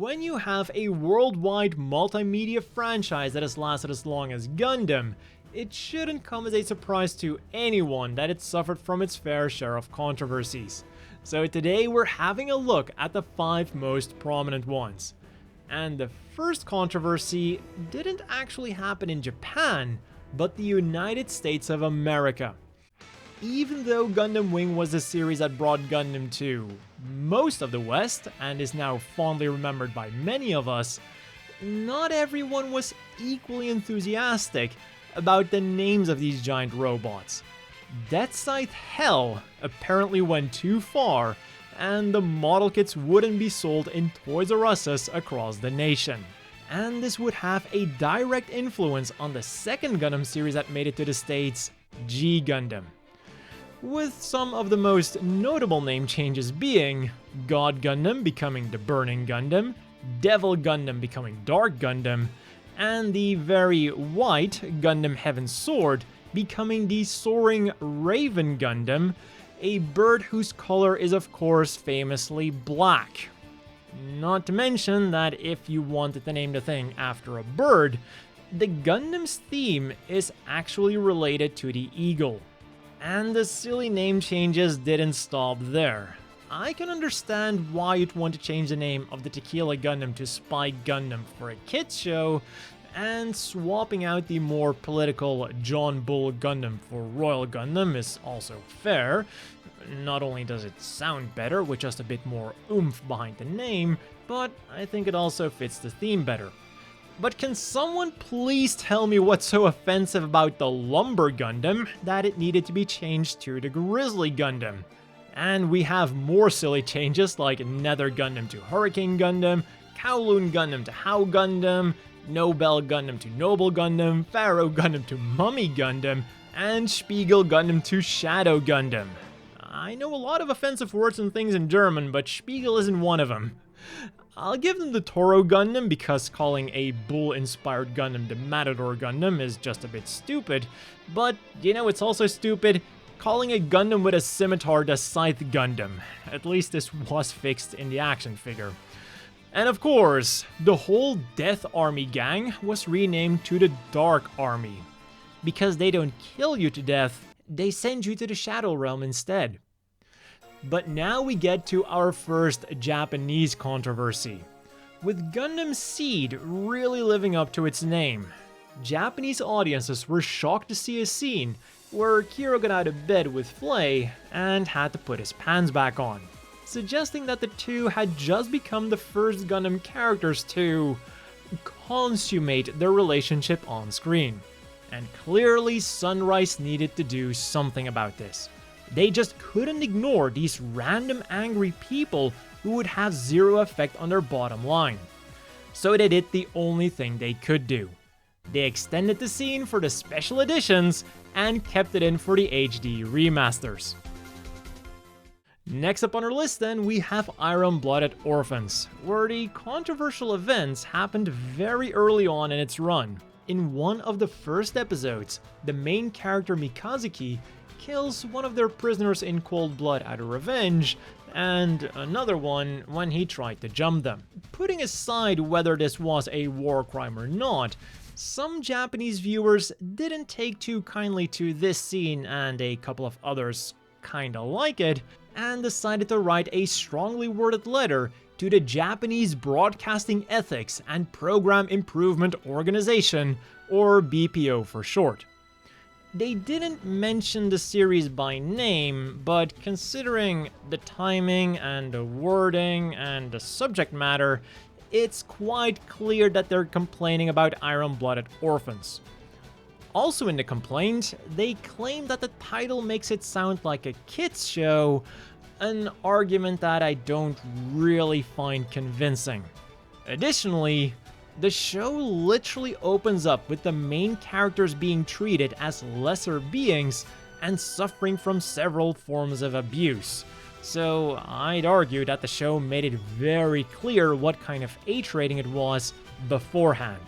When you have a worldwide multimedia franchise that has lasted as long as Gundam, it shouldn't come as a surprise to anyone that it suffered from its fair share of controversies. So today we're having a look at the 5 most prominent ones. And the first controversy didn't actually happen in Japan, but the United States of America. Even though Gundam Wing was the series that brought Gundam to most of the West, and is now fondly remembered by many of us, not everyone was equally enthusiastic about the names of these giant robots. Darkscythe Heck apparently went too far, and the model kits wouldn't be sold in Toys R Us across the nation. And this would have a direct influence on the second Gundam series that made it to the States, G Gundam. With some of the most notable name changes being God Gundam becoming the Burning Gundam, Devil Gundam becoming Dark Gundam, and the very white Gundam Heaven Sword becoming the Soaring Raven Gundam, a bird whose color is of course famously black. Not to mention that if you wanted to name the thing after a bird, the Gundam's theme is actually related to the eagle. And the silly name changes didn't stop there. I can understand why you'd want to change the name of the Tequila Gundam to Spike Gundam for a kids show, and swapping out the more political John Bull Gundam for Royal Gundam is also fair. Not only does it sound better with just a bit more oomph behind the name, but I think it also fits the theme better. But can someone please tell me what's so offensive about the Lumber Gundam that it needed to be changed to the Grizzly Gundam? And we have more silly changes like Nether Gundam to Hurricane Gundam, Kowloon Gundam to How Gundam, Nobel Gundam to Noble Gundam, Pharaoh Gundam to Mummy Gundam, and Spiegel Gundam to Shadow Gundam. I know a lot of offensive words and things in German, but Spiegel isn't one of them. I'll give them the Toro Gundam because calling a bull-inspired Gundam the Matador Gundam is just a bit stupid, but you know it's also stupid calling a Gundam with a scimitar the Scythe Gundam. At least this was fixed in the action figure. And of course, the whole Death Army gang was renamed to the Dark Army. Because they don't kill you to death, they send you to the Shadow Realm instead. But now we get to our first Japanese controversy. With Gundam Seed really living up to its name, Japanese audiences were shocked to see a scene where Kiro got out of bed with Flay and had to put his pants back on, suggesting that the two had just become the first Gundam characters to consummate their relationship on screen. And clearly Sunrise needed to do something about this. They just couldn't ignore these random angry people who would have zero effect on their bottom line. So they did the only thing they could do. They extended the scene for the special editions and kept it in for the HD remasters. Next up on our list then, we have Iron Blooded Orphans, where the controversial events happened very early on in its run. In one of the first episodes, the main character Mikazuki kills one of their prisoners in cold blood out of revenge, and another one when he tried to jump them. Putting aside whether this was a war crime or not, some Japanese viewers didn't take too kindly to this scene and a couple of others kinda like it, and decided to write a strongly worded letter to the Japanese Broadcasting Ethics and Program Improvement Organization, or BPO for short. They didn't mention the series by name, but considering the timing and the wording and the subject matter, it's quite clear that they're complaining about Iron Blooded Orphans. Also in the complaint, they claim that the title makes it sound like a kids show, an argument that I don't really find convincing. Additionally, the show literally opens up with the main characters being treated as lesser beings and suffering from several forms of abuse. So I'd argue that the show made it very clear what kind of H rating it was beforehand.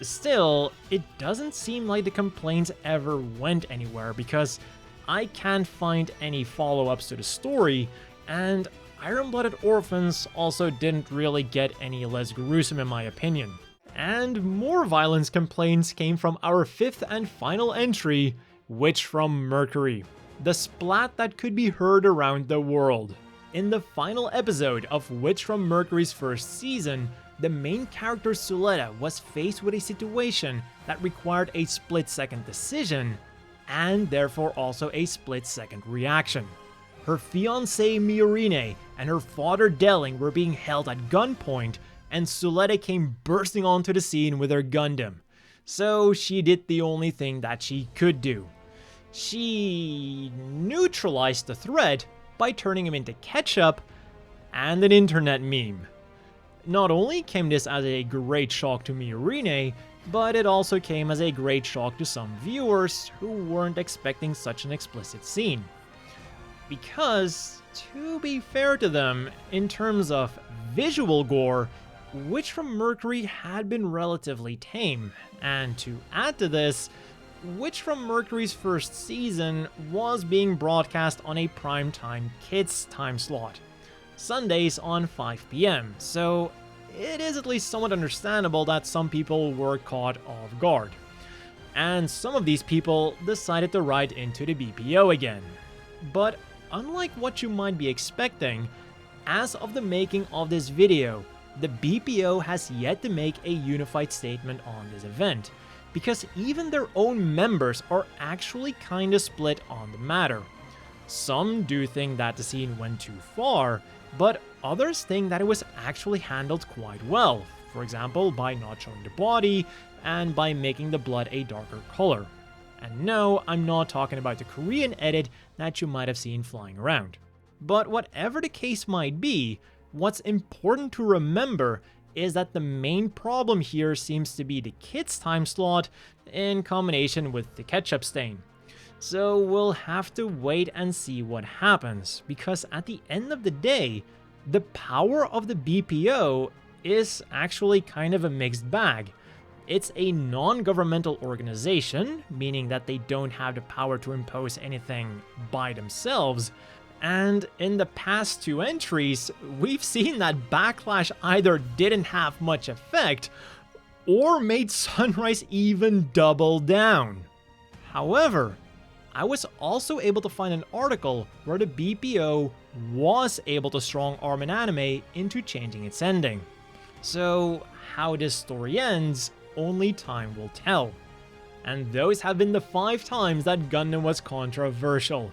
Still, it doesn't seem like the complaints ever went anywhere because I can't find any follow-ups to the story, and Blooded Orphans also didn't really get any less gruesome in my opinion. And more violence complaints came from our 5th and final entry, Witch from Mercury, the splat that could be heard around the world. In the final episode of Witch from Mercury's first season, the main character Suletta was faced with a situation that required a split-second decision, and therefore also a split-second reaction. Her fiancé Miorine and her father Delling were being held at gunpoint, and Suletta came bursting onto the scene with her Gundam. So she did the only thing that she could do. She neutralized the threat by turning him into ketchup and an internet meme. Not only came this as a great shock to Miorine, but it also came as a great shock to some viewers who weren't expecting such an explicit scene. Because, to be fair to them, in terms of visual gore, Witch from Mercury had been relatively tame, and to add to this, Witch from Mercury's first season was being broadcast on a primetime kids time slot, Sundays on 5 PM, so it is at least somewhat understandable that some people were caught off guard. And some of these people decided to ride into the BPO again. But unlike what you might be expecting, as of the making of this video, the BPO has yet to make a unified statement on this event, because even their own members are actually kinda split on the matter. Some do think that the scene went too far, but others think that it was actually handled quite well, for example by not showing the body and by making the blood a darker color. And no, I'm not talking about the Korean edit that you might have seen flying around. But whatever the case might be, what's important to remember is that the main problem here seems to be the kids time slot in combination with the ketchup stain. So we'll have to wait and see what happens, because at the end of the day, the power of the BPO is actually kind of a mixed bag. It's a non-governmental organization, meaning that they don't have the power to impose anything by themselves, and in the past 2 entries, we've seen that Backlash either didn't have much effect, or made Sunrise even double down. However, I was also able to find an article where the BPO was able to strong-arm an anime into changing its ending. So how this story ends, only time will tell. And those have been the 5 times that Gundam was controversial.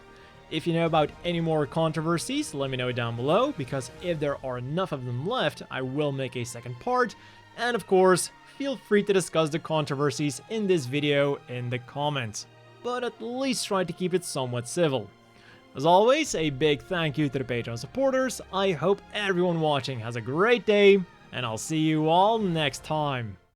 If you know about any more controversies, let me know down below, because if there are enough of them left, I will make a second part. And of course, feel free to discuss the controversies in this video in the comments, but at least try to keep it somewhat civil. As always, a big thank you to the Patreon supporters. I hope everyone watching has a great day, and I'll see you all next time.